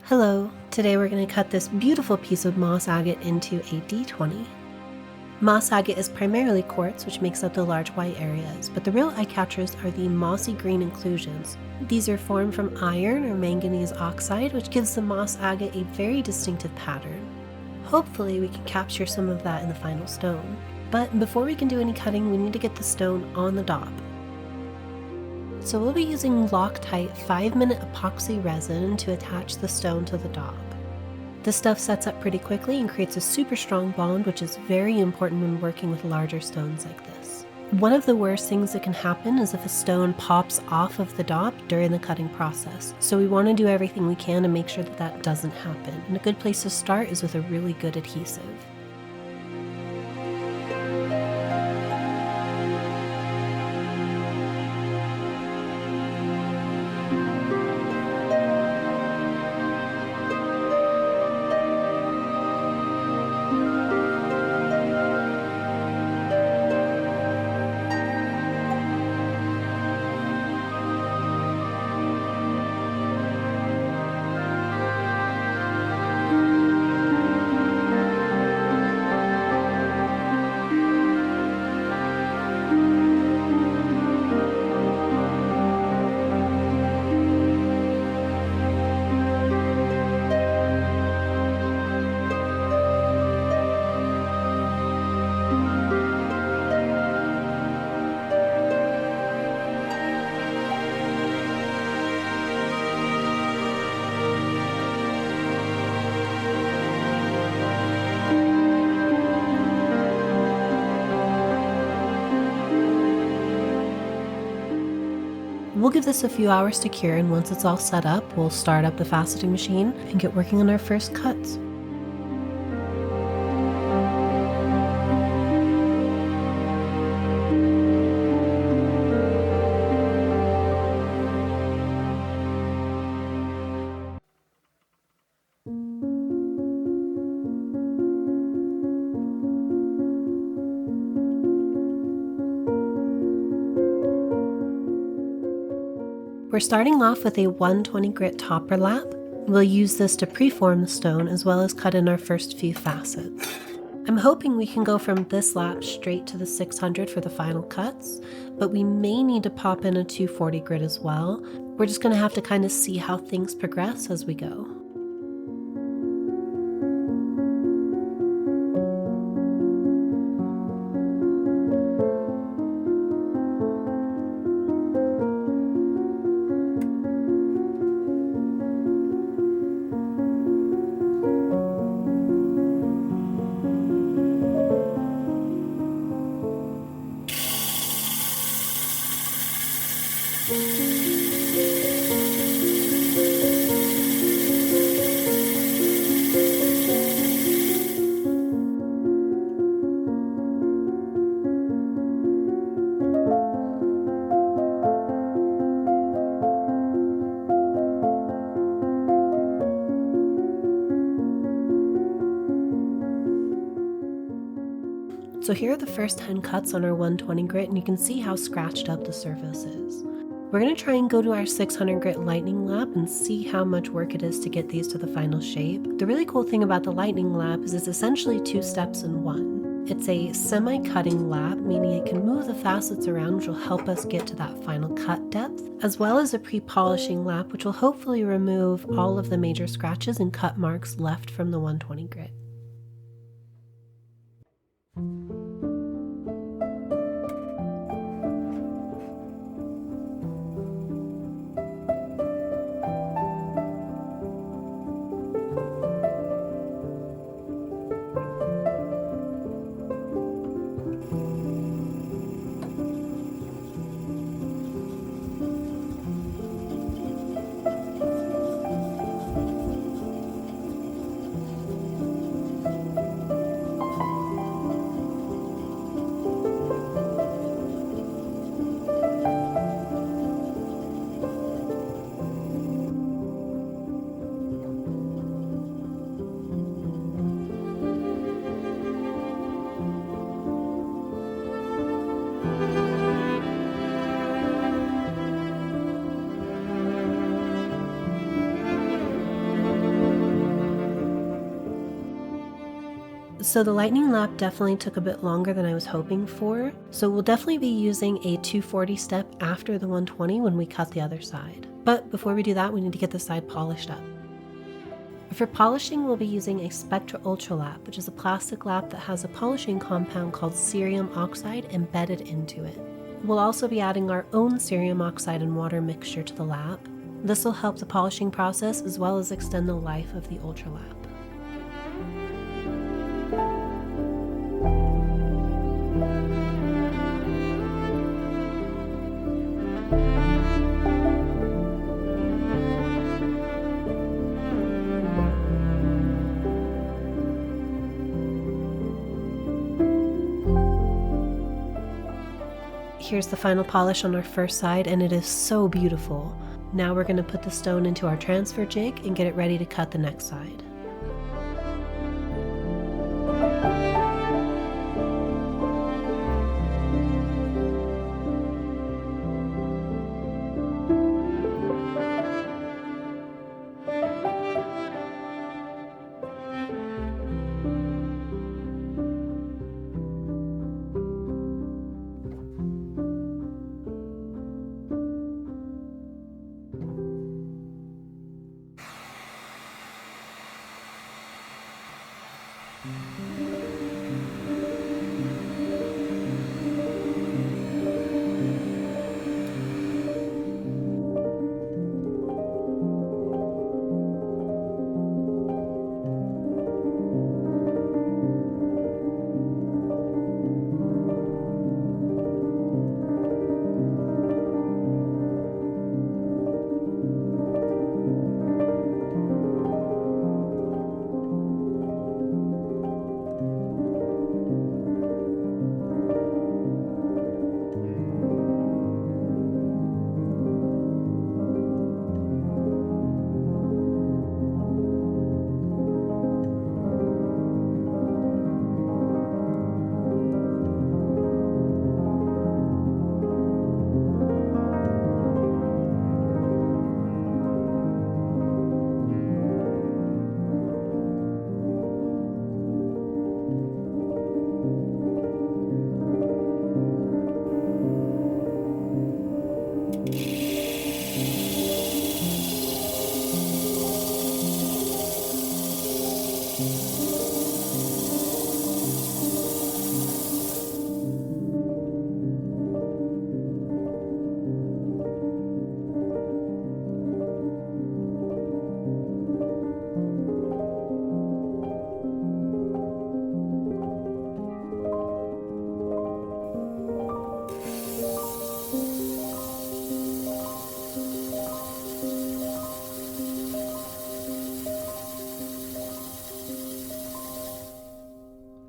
Hello, today we're going to cut this beautiful piece of moss agate into a D20. Moss agate is primarily quartz, which makes up the large white areas, but the real eye catchers are the mossy green inclusions. These are formed from iron or manganese oxide, which gives the moss agate a very distinctive pattern. Hopefully we can capture some of that in the final stone. But before we can do any cutting, we need to get the stone on the dop. So we'll be using Loctite 5-minute epoxy resin to attach the stone to the dop. This stuff sets up pretty quickly and creates a super strong bond, which is very important when working with larger stones like this. One of the worst things that can happen is if a stone pops off of the dop during the cutting process. So we want to do everything we can to make sure that that doesn't happen. And a good place to start is with a really good adhesive. We'll give this a few hours to cure, and once it's all set up, we'll start up the faceting machine and get working on our first cuts. We're starting off with a 120 grit topper lap. We'll use this to preform the stone as well as cut in our first few facets. I'm hoping we can go from this lap straight to the 600 for the final cuts, but we may need to pop in a 240 grit as well. We're just going to have to kind of see how things progress as we go. So here are the first 10 cuts on our 120 grit, and you can see how scratched up the surface is. We're going to try and go to our 600 grit lightning lap and see how much work it is to get these to the final shape. The really cool thing about the lightning lap is it's essentially 2 steps in one. It's a semi-cutting lap, meaning it can move the facets around, which will help us get to that final cut depth, as well as a pre-polishing lap, which will hopefully remove all of the major scratches and cut marks left from the 120 grit. So the lightning lap definitely took a bit longer than I was hoping for, so we'll definitely be using a 240 step after the 120 when we cut the other side. But before we do that, we need to get the side polished up. For polishing, we'll be using a Spectra Ultra Lap, which is a plastic lap that has a polishing compound called cerium oxide embedded into it. We'll also be adding our own cerium oxide and water mixture to the lap. This will help the polishing process as well as extend the life of the Ultra Lap. Here's the final polish on our first side, and it is so beautiful. Now we're going to put the stone into our transfer jig and get it ready to cut the next side.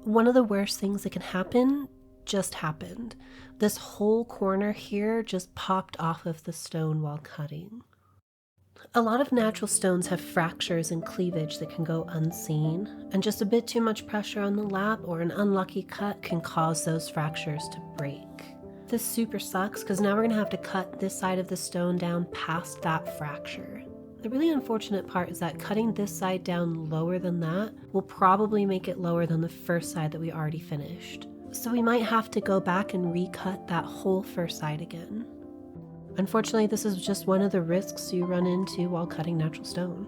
One of the worst things that can happen just happened. This whole corner here just popped off of the stone while cutting. A lot of natural stones have fractures and cleavage that can go unseen, and just a bit too much pressure on the lap or an unlucky cut can cause those fractures to break. This super sucks because now we're going to have to cut this side of the stone down past that fracture. The really unfortunate part is that cutting this side down lower than that will probably make it lower than the first side that we already finished. So we might have to go back and recut that whole first side again. Unfortunately, this is just one of the risks you run into while cutting natural stone.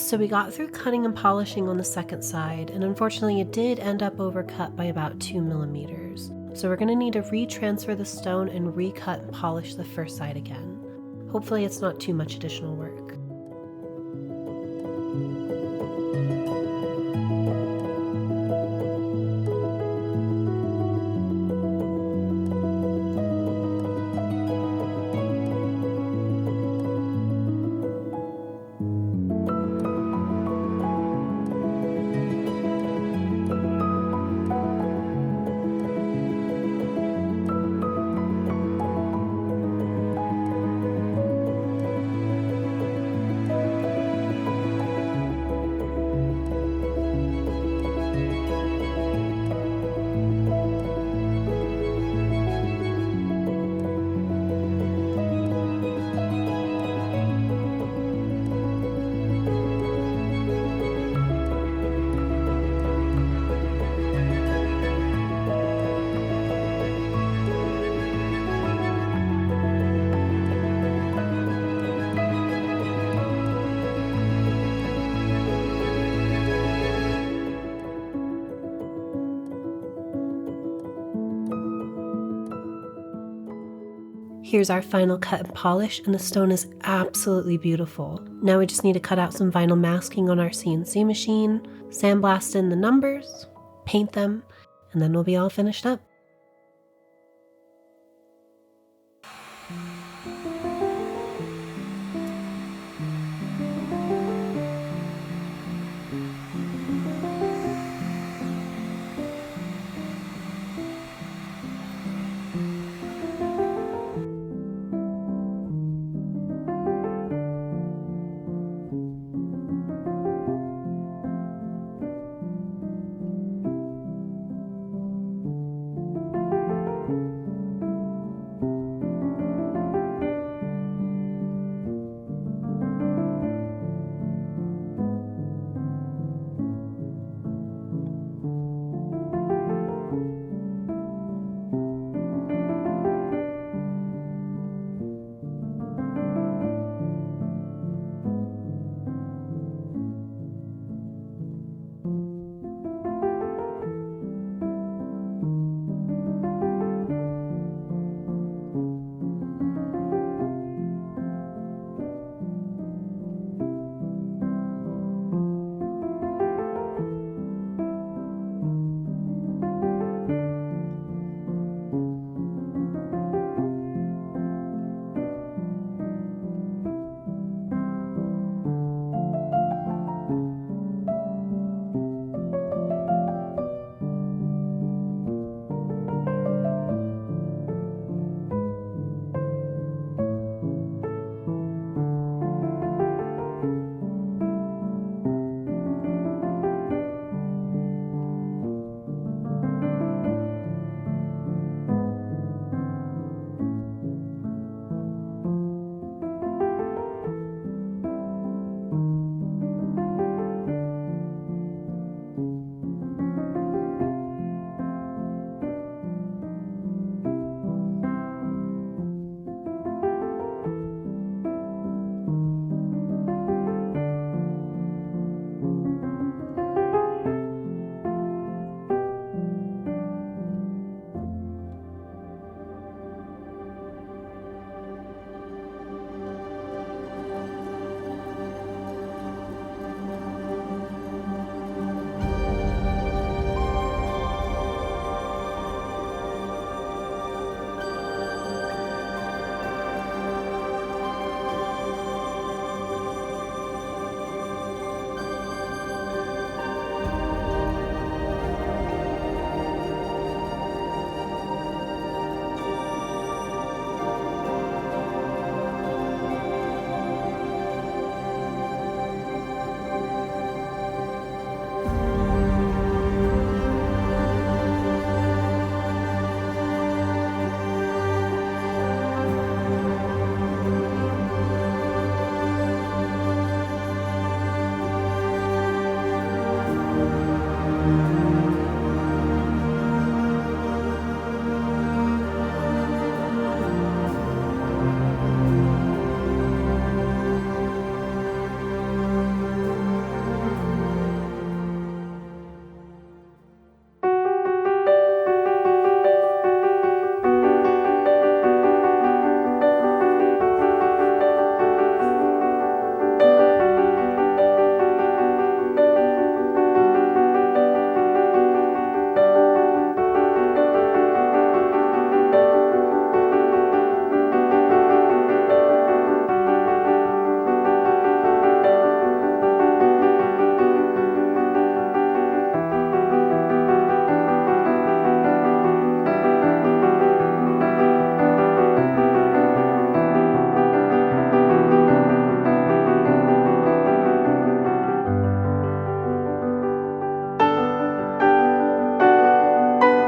So we got through cutting and polishing on the second side, and unfortunately it did end up overcut by about 2 millimeters. So we're going to need to retransfer the stone and recut and polish the first side again. Hopefully it's not too much additional work. Here's our final cut and polish, and the stone is absolutely beautiful. Now we just need to cut out some vinyl masking on our CNC machine, sandblast in the numbers, paint them, and then we'll be all finished up.